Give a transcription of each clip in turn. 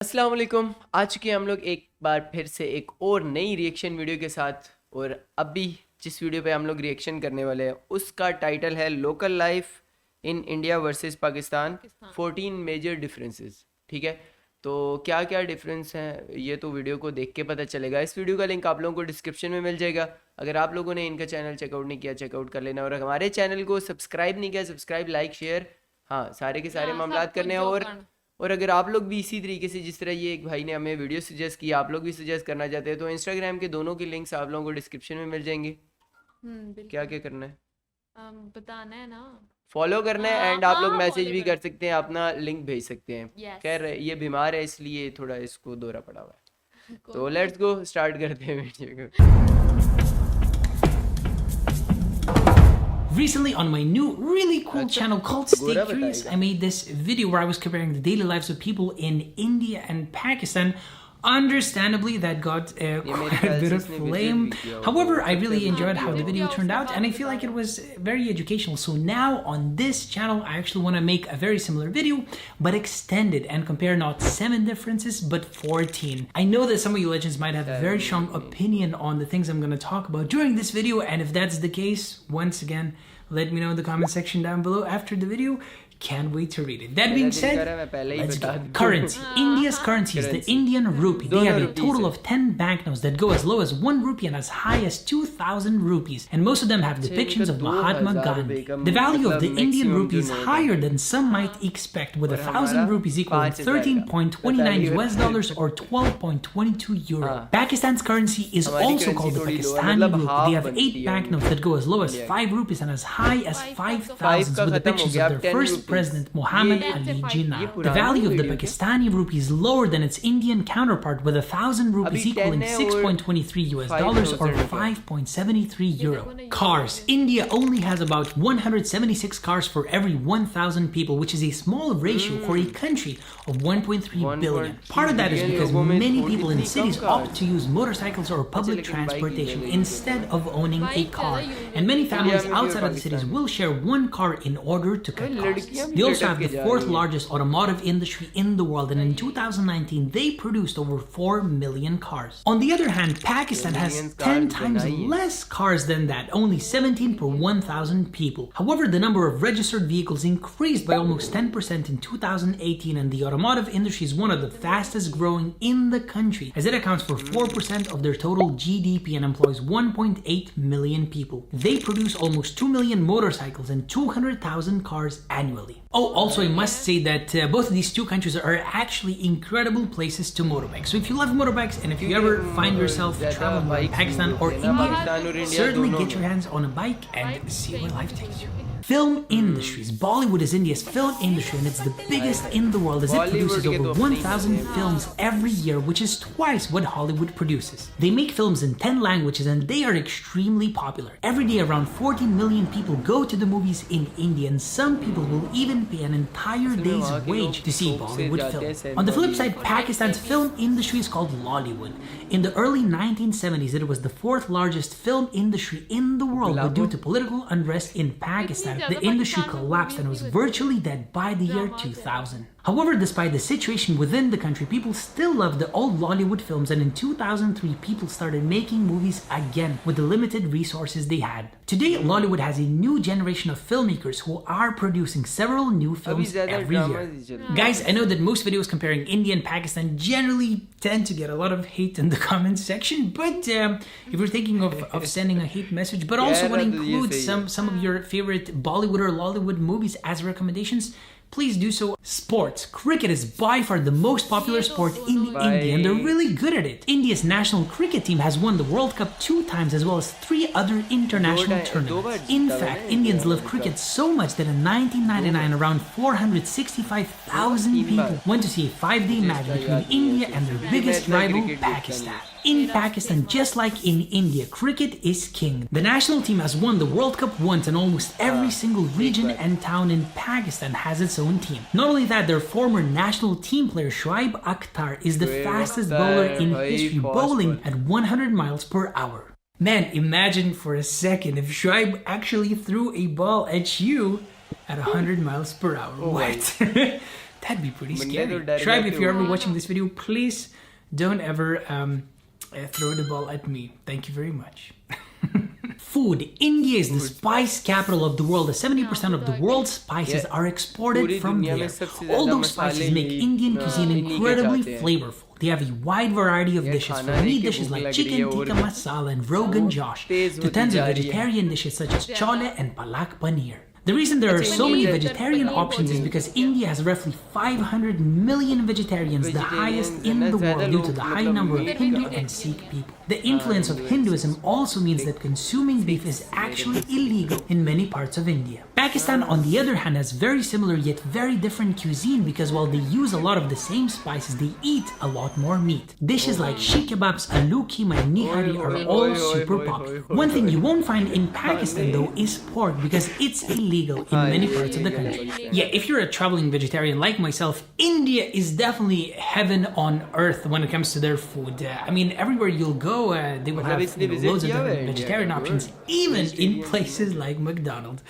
अस्सलाम वालेकुम। आ चुके हैं हम लोग एक बार फिर से एक और नई रिएक्शन वीडियो के साथ। और अभी जिस वीडियो पे हम लोग रिएक्शन करने वाले हैं उसका टाइटल है local life in India versus Pakistan 14 major differences. ठीक है, तो क्या क्या डिफरेंस हैं ये तो वीडियो को देख के पता चलेगा। इस वीडियो का लिंक आप लोगों को डिस्क्रिप्शन में मिल जाएगा। अगर आप लोगों ने इनका चैनल चेकआउट नहीं किया चेकआउट कर लेना, और अगर हमारे चैनल को सब्सक्राइब नहीं किया सब्सक्राइब लाइक शेयर हाँ सारे के सारे मामलात करने हैं। और अगर आप लोग भी इसी तरीके से जिस तरह ये एक भाई ने हमें वीडियो सजेस्ट की आप लोग भी सजेस्ट करना चाहते हैं तो इंस्टाग्राम के दोनों के लिंक्स आप लोगों को डिस्क्रिप्शन में मिल जाएंगे। क्या क्या करना है बताना है ना, फॉलो करना है एंड आप लोग मैसेज follow भी कर कर सकते हैं, अपना लिंक भेज सकते हैं। Yes. खैर ये बीमार है इसलिए थोड़ा इसको दौरा पड़ा हुआ है। कोई तो नहीं। लेट्स गो स्टार्ट करते हैं वीडियो को। Recently on my new really cool channel called Stay Gora Curious, batayega. I made this video where I was comparing the daily lives of people in India and Pakistan. Understandably, that got quite a bit of flame. However, I really enjoyed how the video turned out and I feel like it was very educational. So now on this channel, I actually want to make a very similar video, but extended and compare not 7 differences, but 14. I know that some of you legends might have a very strong opinion on the things I'm going to talk about during this video. And if that's the case, once again, let me know in the comment section down below after the video. Can't wait to read it. That being said, let's go. Currency. India's currency is the Indian rupee. They have a total of 10 banknotes that go as low as 1 rupee and as high as 2,000 rupees. And most of them have depictions of Mahatma Gandhi. The value of the Indian rupee is higher than some might expect, with 1,000 rupees equaling 13.29 US dollars or 12.22 euro. Pakistan's currency is also called the Pakistani rupee. They have 8 banknotes that go as low as 5 rupees and as high as 5,000 with depictions of their first President Muhammad Ali Jinnah. The value of the Pakistani rupee is lower than its Indian counterpart, with 1,000 rupees equaling 6.23 US dollars or 5.73 euro. Cars. India only has about 176 cars for every 1,000 people, which is a small ratio for a country of 1.3 billion. Part of that is because many people in cities opt to use motorcycles or public transportation instead of owning a car. And many families outside of the cities will share one car in order to cut costs. They also have the 4th largest automotive industry in the world, and in 2019 they produced over 4 million cars. On the other hand, Pakistan has 10 times less cars than that, only 17 per 1,000 people. However, the number of registered vehicles increased by almost 10% in 2018, and the automotive industry is one of the fastest growing in the country, as it accounts for 4% of their total GDP and employs 1.8 million people. They produce almost 2 million motorcycles and 200,000 cars annually. Oh, also I must say that both of these two countries are actually incredible places to motorbike. So if you love motorbikes and if you ever find yourself traveling in Pakistan or India, certainly get your hands on a bike and see where life takes you. Film industries. Bollywood is India's film industry and it's the biggest in the world, as it produces over 1,000 films every year, which is twice what Hollywood produces. They make films in 10 languages and they are extremely popular. Every day around 14 million people go to the movies in India, and some people will even pay an entire day's wage to see Bollywood films. On the flip side, Pakistan's film industry is called Lollywood. In the early 1970s, it was the 4th largest film industry in the world, but due to political unrest in Pakistan, the industry collapsed and was virtually dead by the year 2000. However, despite the situation within the country, people still love the old Lollywood films, and in 2003 people started making movies again with the limited resources they had. Today, Lollywood has a new generation of filmmakers who are producing several new films every year. Guys, I know that most videos comparing India and Pakistan generally tend to get a lot of hate in the comment section, but if you're thinking of sending a hate message, but also want to include some of your favorite Bollywood or Lollywood movies as recommendations, please do so. Sports. Cricket is by far the most popular sport in India, and they're really good at it. India's national cricket team has won the World Cup 2 times, as well as 3 other international tournaments. In fact, Indians love cricket so much that in 1999, around 465,000 people went to see a 5-day match between India and their biggest rival, Pakistan. In Pakistan, just like in India, cricket is king. The national team has won the World Cup once, and almost every single region and town in Pakistan has its own team. Not only that, their former national team player Shoaib Akhtar is the fastest bowler in history, bowling at 100 miles per hour. Man, imagine for a second if Shoaib actually threw a ball at you at 100 miles per hour. What? That'd be pretty बंदे scary. तो डर Tribe, जाते if you're हो। ever watching this video, please don't ever throw the ball at me. Thank you very much. Food. India is the spice capital of the world. 70% of the world's spices are exported from there. All those spices make Indian cuisine incredibly flavorful. They have a wide variety of dishes, from meat dishes like chicken tikka masala and rogan josh, to tons of vegetarian dishes such as chole and palak paneer. The reason there are so many vegetarian options is because India has roughly 500 million vegetarians, the highest in the world due to the high number of Hindu and Sikh people. The influence of Hinduism also means that consuming beef is actually illegal in many parts of India. Pakistan, on the other hand, has very similar yet very different cuisine because while they use a lot of the same spices, they eat a lot more meat. Dishes like sheikh kebabs, aloo keema, and nihari are all super popular. One thing you won't find in Pakistan though is pork because it's illegal in many parts of the country. Yeah, if you're a traveling vegetarian like myself, India is definitely heaven on earth when it comes to their food. I mean, everywhere you'll go, they would have loads of different vegetarian options, even in places like McDonald's.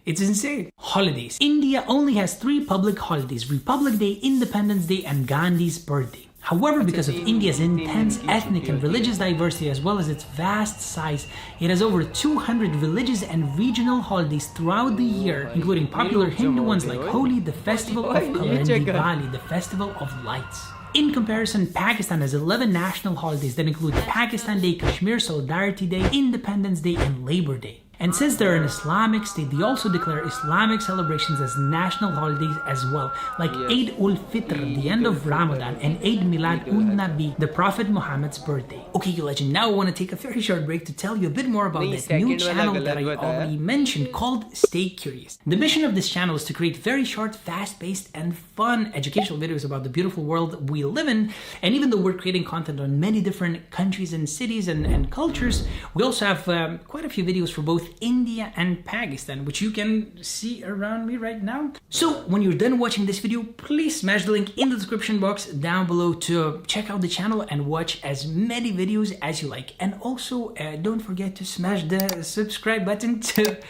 It's insane. Holidays. India only has 3 public holidays: Republic Day, Independence Day, and Gandhi's birthday. However, because of India's intense ethnic and religious diversity as well as its vast size, it has over 200 religious and regional holidays throughout the year, including popular Hindu ones like Holi, the Festival of Color, and Diwali, the Festival of Lights. In comparison, Pakistan has 11 national holidays that include Pakistan Day, Kashmir Solidarity Day, Independence Day, and Labor Day. And since they're an Islamic state, they also declare Islamic celebrations as national holidays as well, like Eid ul-Fitr, the end of Ramadan, and Eid Milad-un-Nabi, the Prophet Muhammad's birthday. Okay, you legend, now I want to take a very short break to tell you a bit more about that new channel that I already mentioned called Stay Curious. The mission of this channel is to create very short, fast-paced, and fun educational videos about the beautiful world we live in. And even though we're creating content on many different countries and cities and cultures, we also have quite a few videos for both India and Pakistan, which you can see around me right now. So when you're done watching this video, please smash the link in the description box down below to check out the channel and watch as many videos as you like. And also don't forget to smash the subscribe button to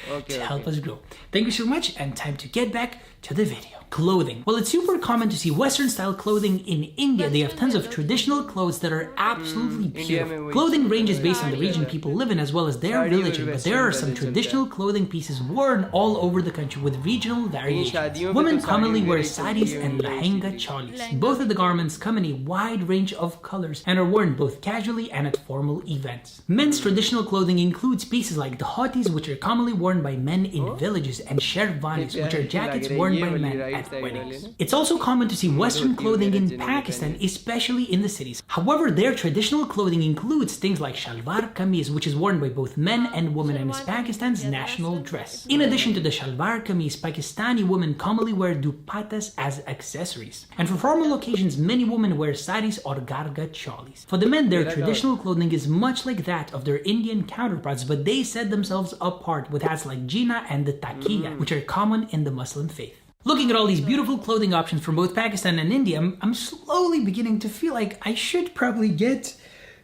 help us grow. Thank you so much, and time to get back to the video. Clothing. Well, it's super common to see Western style clothing in India. They have tons of traditional clothes that are absolutely beautiful. Clothing ranges based on the region people live in as well as their religion, but there are some traditional clothing pieces worn all over the country with regional variations. Women commonly wear saris and lehenga cholis. Both of the garments come in a wide range of colors and are worn both casually and at formal events. Men's traditional clothing includes pieces like dhotis, which are commonly worn by men in villages, and sherwanis, which are jackets worn by men at weddings. It's also common to see Western clothing in Pakistan, especially in the cities. However, their traditional clothing includes things like shalwar kameez, which is worn by both men and women and is Pakistan's national dress. In addition to the shalwar kameez, Pakistani women commonly wear dupattas as accessories. And for formal occasions, many women wear saris or garga cholis. For the men, their traditional clothing is much like that of their Indian counterparts, but they set themselves apart with hats like jina and the taqiya, which are common in the Muslim faith. Looking at all these beautiful clothing options from both Pakistan and India, I'm slowly beginning to feel like I should probably get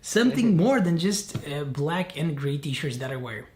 something more than just black and gray t-shirts that I wear.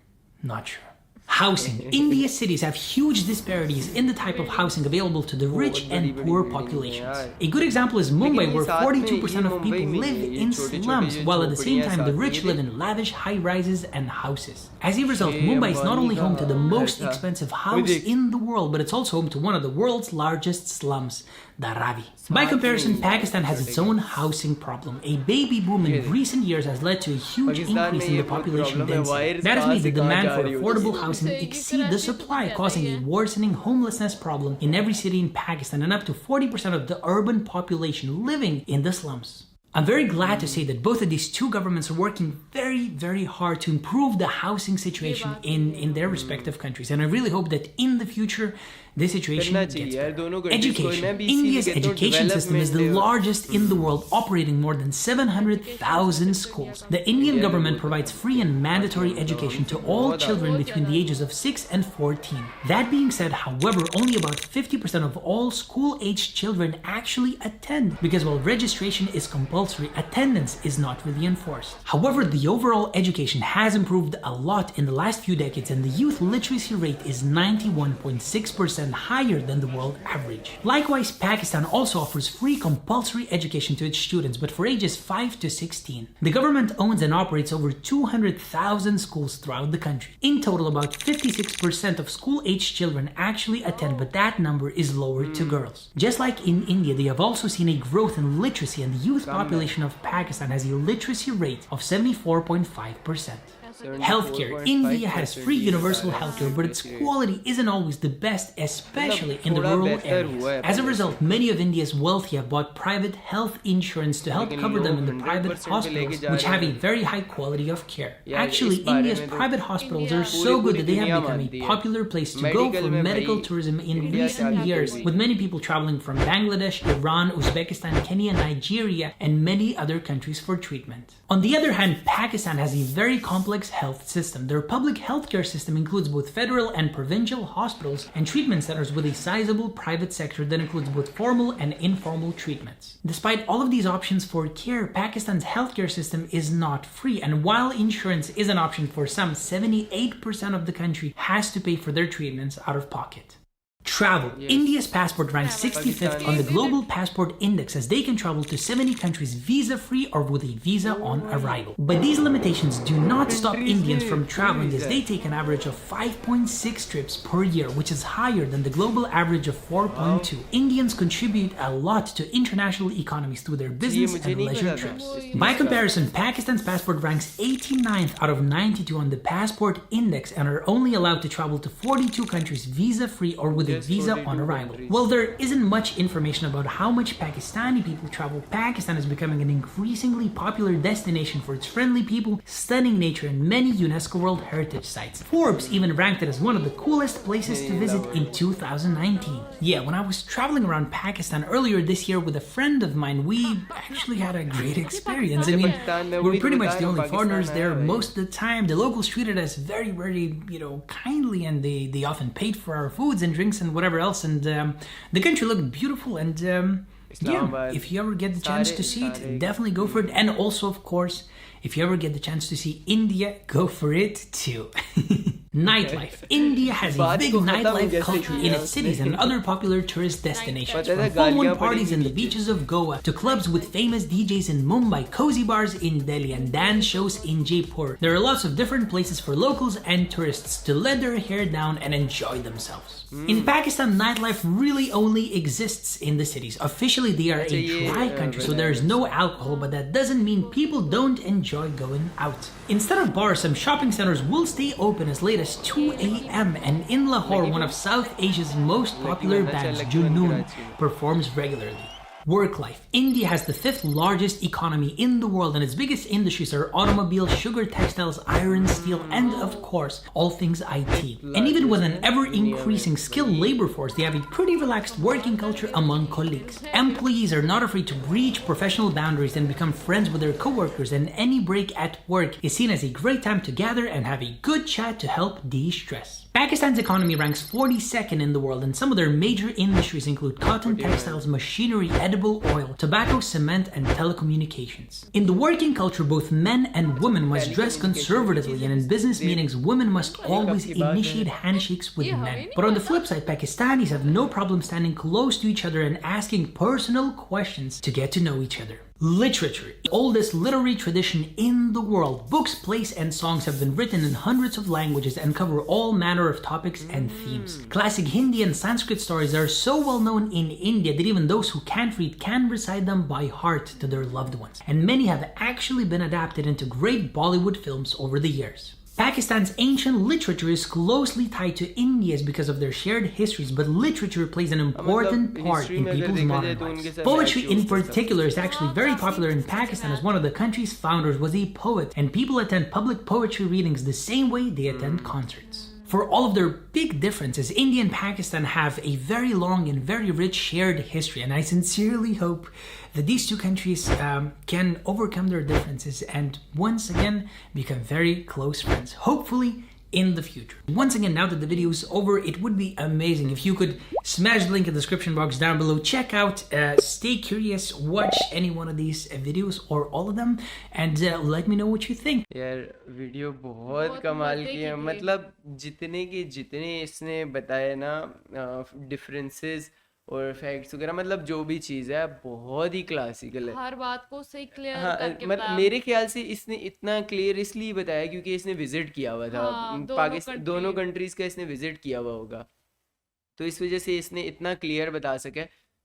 Not sure. Housing. India's cities have huge disparities in the type of housing available to the rich and poor populations. A good example is Mumbai, where 42% of people live in slums, while at the same time the rich live in lavish high-rises and houses. As a result, Mumbai is not only home to the most expensive house in the world, but it's also home to one of the world's largest slums, Dharavi. By comparison, Pakistan has its own housing problem. A baby boom in recent years has led to a huge increase in the population density. That has made the demand for affordable housing exceed the supply, causing a worsening homelessness problem in every city in Pakistan and up to 40% of the urban population living in the slums. I'm very glad to say that both of these two governments are working very, very hard to improve the housing situation in their respective countries. And I really hope that in the future, this situation gets better. Education. India's education system is the largest in the world, operating more than 700,000 schools. The Indian government provides free and mandatory education to all children between the ages of 6 and 14. That being said, however, only about 50% of all school-aged children actually attend, because while registration is compulsory, attendance is not really enforced. However, the overall education has improved a lot in the last few decades, and the youth literacy rate is 91.6% 50% higher than the world average. Likewise, Pakistan also offers free compulsory education to its students, but for ages 5 to 16. The government owns and operates over 200,000 schools throughout the country. In total, about 56% of school-aged children actually attend, but that number is lower to girls. Just like in India, they have also seen a growth in literacy, and the youth population of Pakistan has a literacy rate of 74.5%. Healthcare. India has free universal healthcare, but its quality isn't always the best, especially in the rural areas. As a result, many of India's wealthy have bought private health insurance to help cover them in the private hospitals, which have a very high quality of care. Actually, India's private hospitals are so good that they have become a popular place to go for medical tourism in recent years, with many people traveling from Bangladesh, Iran, Uzbekistan, Kenya, Nigeria, and many other countries for treatment. On the other hand, Pakistan has a very complex health system. Their public healthcare system includes both federal and provincial hospitals and treatment centers, with a sizable private sector that includes both formal and informal treatments. Despite all of these options for care, Pakistan's healthcare system is not free, and while insurance is an option for some, 78% of the country has to pay for their treatments out of pocket. Travel. India's passport ranks 65th on the Global Passport Index, as they can travel to 70 countries visa-free or with a visa on arrival. But these limitations do not stop Indians from traveling, as they take an average of 5.6 trips per year, which is higher than the global average of 4.2. Indians contribute a lot to international economies through their business and leisure trips. By comparison, Pakistan's passport ranks 89th out of 92 on the Passport Index and are only allowed to travel to 42 countries visa-free or with a visa on arrival. While there isn't much information about how much Pakistani people travel, Pakistan is becoming an increasingly popular destination for its friendly people, stunning nature, and many UNESCO World Heritage Sites. Forbes even ranked it as one of the coolest places to visit in 2019. Yeah, when I was traveling around Pakistan earlier this year with a friend of mine, we actually had a great experience. I mean, we're pretty much the only foreigners there most of the time. The locals treated us very, very, kindly, and they often paid for our foods and drinks and whatever else, and the country looked beautiful, and yeah, if you ever get the chance to see it, definitely go for it. And also, of course, if you ever get the chance to see India, go for it too. Nightlife. India has a big nightlife culture in its cities and other popular tourist destinations, from full-moon parties in the beaches of Goa to clubs with famous DJs in Mumbai, cozy bars in Delhi, and dance shows in Jaipur. There are lots of different places for locals and tourists to let their hair down and enjoy themselves. In Pakistan, nightlife really only exists in the cities. Officially, they are a dry country, so there is no alcohol, but that doesn't mean people don't enjoy going out. Instead of bars, some shopping centers will stay open as late as 2 a.m. and in Lahore, one of South Asia's most popular bands, Junoon, performs regularly. Work life. India has the 5th largest economy in the world, and its biggest industries are automobiles, sugar, textiles, iron, steel, and of course, all things IT. And even with an ever-increasing skilled labor force, they have a pretty relaxed working culture among colleagues. Employees are not afraid to breach professional boundaries and become friends with their coworkers, and any break at work is seen as a great time to gather and have a good chat to help de-stress. Pakistan's economy ranks 42nd in the world, and some of their major industries include cotton, textiles, machinery, edible oil, tobacco, cement, and telecommunications. In the working culture, both men and women must dress conservatively, and in business meetings, women must always initiate handshakes with men. But on the flip side, Pakistanis have no problem standing close to each other and asking personal questions to get to know each other. Literature. The oldest literary tradition in the world. Books, plays, and songs have been written in hundreds of languages and cover all manner of topics and themes. Classic Hindi and Sanskrit stories are so well known in India that even those who can't read can recite them by heart to their loved ones. And many have actually been adapted into great Bollywood films over the years. Pakistan's ancient literature is closely tied to India's because of their shared histories, but literature plays an important part in people's modern lives. Poetry in particular is actually very popular in Pakistan, as one of the country's founders was a poet, and people attend public poetry readings the same way they attend concerts. For all of their big differences, India and Pakistan have a very long and very rich shared history, and I sincerely hope that these two countries can overcome their differences and once again become very close friends, hopefully in the future. Once again, now that the video is over, it would be amazing if you could smash the link in the description box down below. Check out Stay Curious, watch any one of these videos or all of them, and let me know what you think. यार video बहुत कमाल की है, मतलब जितने के जितने इसने बताए ना डिफरेंसेस और फैक्ट्स वगैरह, मतलब जो भी चीज़ है बहुत ही क्लासिकल है, हर बात को सही क्लियर हाँ करके मतलब बताया। मेरे ख्याल से इसने इतना क्लियर इसलिए बताया क्योंकि इसने विजिट किया हुआ था, हाँ, पाकिस्तान दोनों कंट्रीज का इसने विजिट किया हुआ होगा, तो इस वजह से इसने इतना क्लियर बता सके।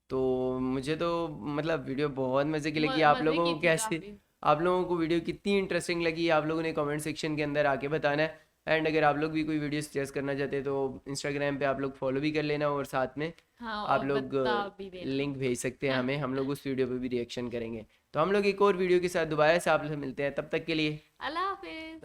तो मुझे तो मतलब वीडियो बहुत मज़े की लगी। आप लोगों को कैसे, आप लोगों को वीडियो कितनी इंटरेस्टिंग लगी आप लोगों ने कमेंट सेक्शन के अंदर आके बताना है। एंड अगर आप लोग भी कोई वीडियो सजेस्ट करना चाहते हैं तो इंस्टाग्राम पे आप लोग फॉलो भी कर लेना, और साथ में हाँ, आप और लोग बता भी देना। लिंक भेज सकते हैं हमें, हम लोग उस वीडियो पे भी रिएक्शन करेंगे। तो हम लोग एक और वीडियो के साथ दोबारा से आप लोग से मिलते हैं, तब तक के लिए अल्लाह हाफिज।